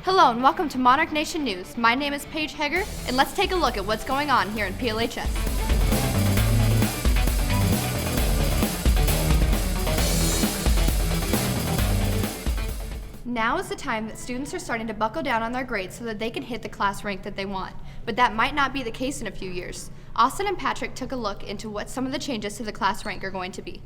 Hello and welcome to Monarch Nation News. My name is Paige Hager, and let's take a look at what's going on here in PLHS. Now is the time that students are starting to buckle down on their grades so that they can hit the class rank that they want. But that might not be the case in a few years. Austin and Patrick took a look into what some of the changes to the class rank are going to be.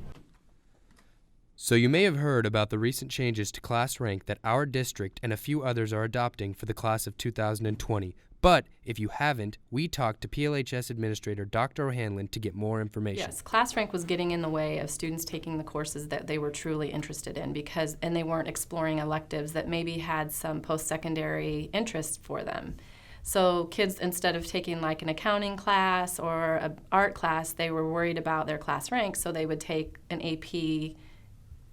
So you may have heard about the recent changes to class rank that our district and a few others are adopting for the class of 2020. But if you haven't, we talked to PLHS Administrator Dr. O'Hanlon to get more information. Yes, class rank was getting in the way of students taking the courses that they were truly interested in and they weren't exploring electives that maybe had some post-secondary interest for them. So kids, instead of taking like an accounting class or an art class, they were worried about their class rank, so they would take an AP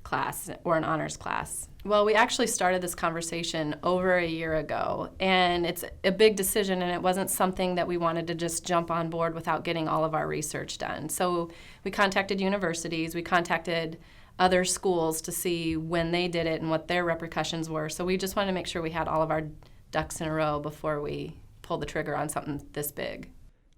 class or an honors class. Well, we actually started this conversation over a year ago, and it's a big decision, and it wasn't something that we wanted to just jump on board without getting all of our research done. So we contacted universities, we contacted other schools to see when they did it and what their repercussions were. So we just wanted to make sure we had all of our ducks in a row before we pulled the trigger on something this big.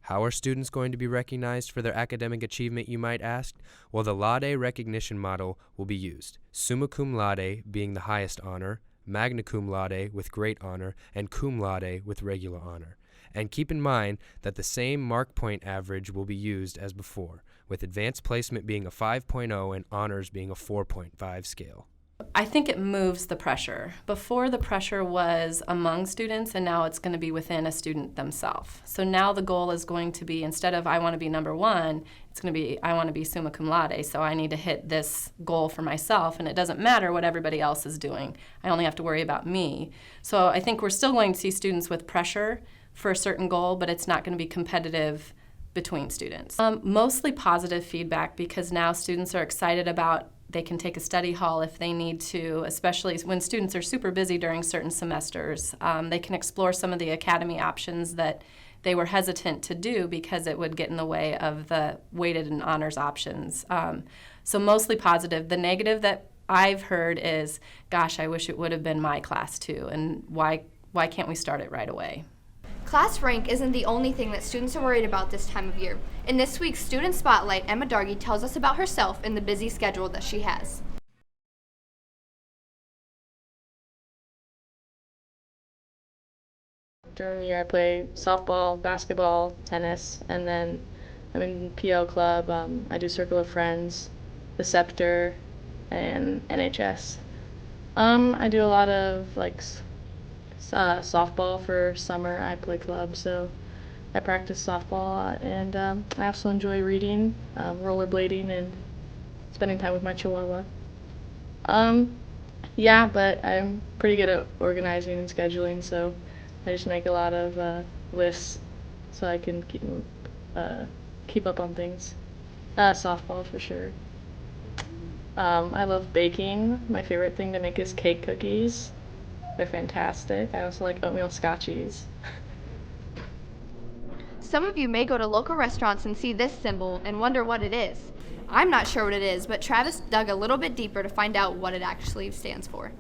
How are students going to be recognized for their academic achievement, you might ask? Well, the Laude recognition model will be used, summa cum laude being the highest honor, magna cum laude with great honor, and cum laude with regular honor. And keep in mind that the same mark point average will be used as before, with advanced placement being a 5.0 and honors being a 4.5 scale. I think it moves the pressure. Before, the pressure was among students, and now it's going to be within a student themselves. So now the goal is going to be, instead of I want to be number one, it's going to be I want to be summa cum laude, so I need to hit this goal for myself, and it doesn't matter what everybody else is doing. I only have to worry about me. So I think we're still going to see students with pressure for a certain goal, but it's not going to be competitive between students. Mostly positive feedback, because now students are excited about they can take a study hall if they need to, especially when students are super busy during certain semesters. They can explore some of the academy options that they were hesitant to do because it would get in the way of the weighted and honors options. So mostly positive. The negative that I've heard is, gosh, I wish it would have been my class too, and why can't we start it right away? Class rank isn't the only thing that students are worried about this time of year. In this week's Student Spotlight, Emma Dargy tells us about herself and the busy schedule that she has. During the year I play softball, basketball, tennis, and then I'm in PL club. I do Circle of Friends, the Scepter, and NHS. I do a lot of softball for summer. I play club, so I practice softball a lot, and I also enjoy reading, rollerblading, and spending time with my chihuahua. Yeah, but I'm pretty good at organizing and scheduling, so I just make a lot of lists so I can keep up on things. Softball for sure. I love baking. My favorite thing to make is cake cookies. They're fantastic. I also like oatmeal scotchies. Some of you may go to local restaurants and see this symbol and wonder what it is. I'm not sure what it is, but Travis dug a little bit deeper to find out what it actually stands for.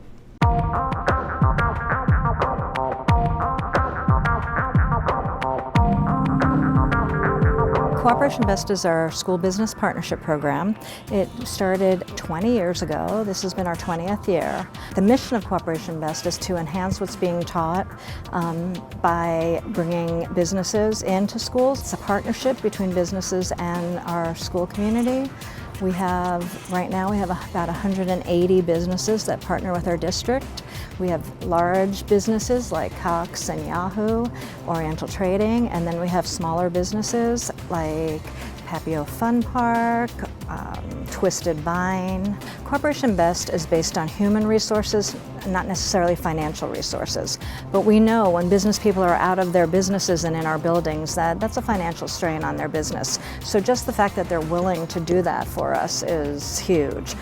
Cooperation Best is our school business partnership program. It started 20 years ago. This has been our 20th year. The mission of Cooperation Best is to enhance what's being taught by bringing businesses into schools. It's a partnership between businesses and our school community. Right now we have about 180 businesses that partner with our district. We have large businesses like Cox and Yahoo, Oriental Trading, and then we have smaller businesses like Papio Fun Park, Twisted Vine. Cooperation Best is based on human resources, not necessarily financial resources. But we know when business people are out of their businesses and in our buildings that's a financial strain on their business. So just the fact that they're willing to do that for us is huge.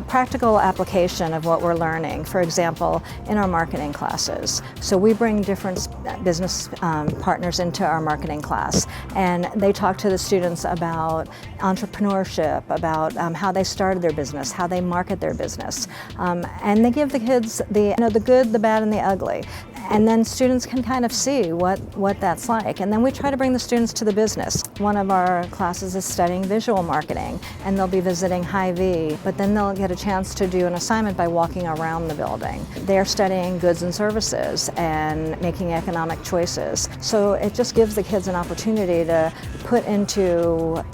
Practical application of what we're learning, for example, in our marketing classes. So we bring different business partners into our marketing class, and they talk to the students about entrepreneurship, about how they started their business, how they market their business. And they give the kids the good, the bad, and the ugly. And then students can kind of see what that's like. And then we try to bring the students to the business. One of our classes is studying visual marketing, and they'll be visiting Hy-Vee, but then they'll get a chance to do an assignment by walking around the building. They're studying goods and services and making economic choices. So it just gives the kids an opportunity to put into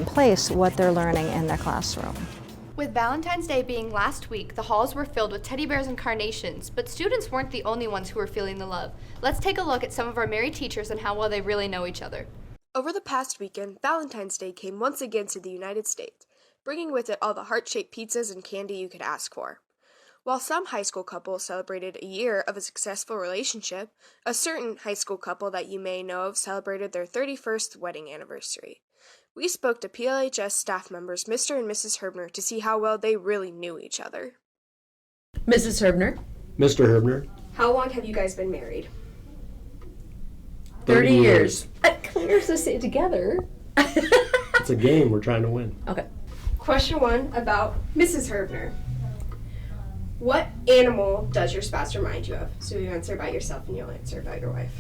place what they're learning in their classroom. With Valentine's Day being last week, the halls were filled with teddy bears and carnations, but students weren't the only ones who were feeling the love. Let's take a look at some of our married teachers and how well they really know each other. Over the past weekend, Valentine's Day came once again to the United States, bringing with it all the heart-shaped pizzas and candy you could ask for. While some high school couples celebrated a year of a successful relationship, a certain high school couple that you may know of celebrated their 31st wedding anniversary. We spoke to PLHS staff members Mr. and Mrs. Herbner to see how well they really knew each other. Mrs. Herbner. Mr. Herbner. How long have you guys been married? 30 years. We're supposed to say it together. It's a game we're trying to win. Okay. Question 1 about Mrs. Herbner. What animal does your spouse remind you of? So you answer about yourself and you'll answer about your wife.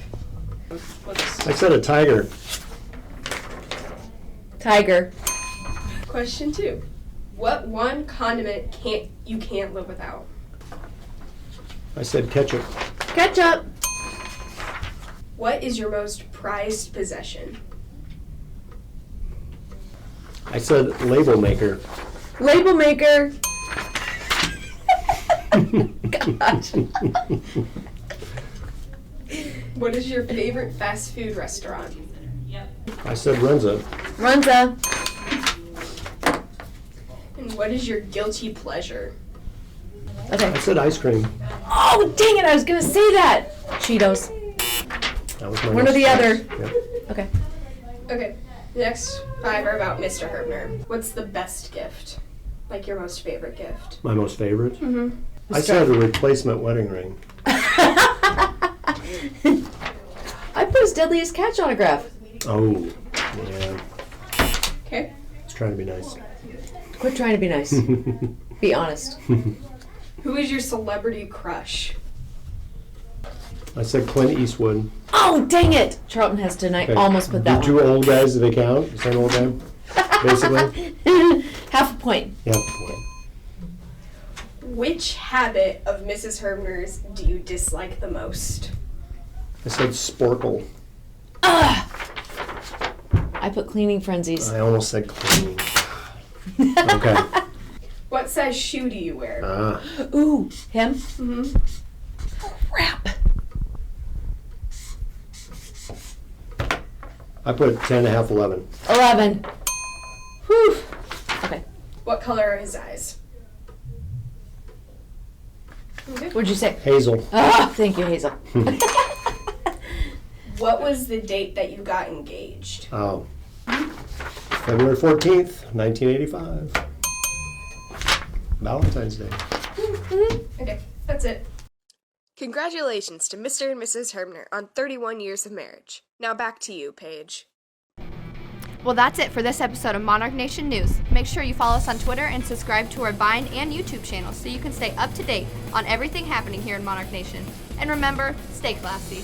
I said a tiger. Tiger. Question 2. What one condiment you can't live without? I said ketchup. Ketchup. What is your most prized possession? I said label maker. Label maker. Gosh. What is your favorite fast food restaurant? I said Runza. Runza. And what is your guilty pleasure? Okay. I said ice cream. Oh, dang it. I was going to say that. Cheetos. That was my One or the next other. choice. Yep. Okay. Okay, the next 5 are about Mr. Herbner. What's the best gift? Like your most favorite gift? My most favorite? Mm-hmm. I said a replacement wedding ring. I put his Deadliest Catch autograph. Oh, yeah. Okay. It's trying to be nice. Quit trying to be nice. Be honest. Who is your celebrity crush? I said Clint Eastwood. Oh, dang it. Charlton has tonight. Okay. Almost put that Did one. you old guys, do they count? Is that an old guy? Basically? Half a point. Yeah. Which habit of Mrs. Herbner's do you dislike the most? I said sporkle. I put cleaning frenzies. I almost said cleaning. Okay. What size shoe do you wear? Ooh, him? Mm-hmm. Crap. I put 10 and a half, 11. 11. Whew. Okay. What color are his eyes? Okay. What'd you say? Hazel. Ah, thank you, Hazel. What was the date that you got engaged? Oh. February 14th, 1985. Valentine's Day. Okay, that's it. Congratulations to Mr. and Mrs. Herbner on 31 years of marriage. Now back to you, Paige. Well, that's it for this episode of Monarch Nation News. Make sure you follow us on Twitter and subscribe to our Vine and YouTube channels so you can stay up to date on everything happening here in Monarch Nation. And remember, stay classy.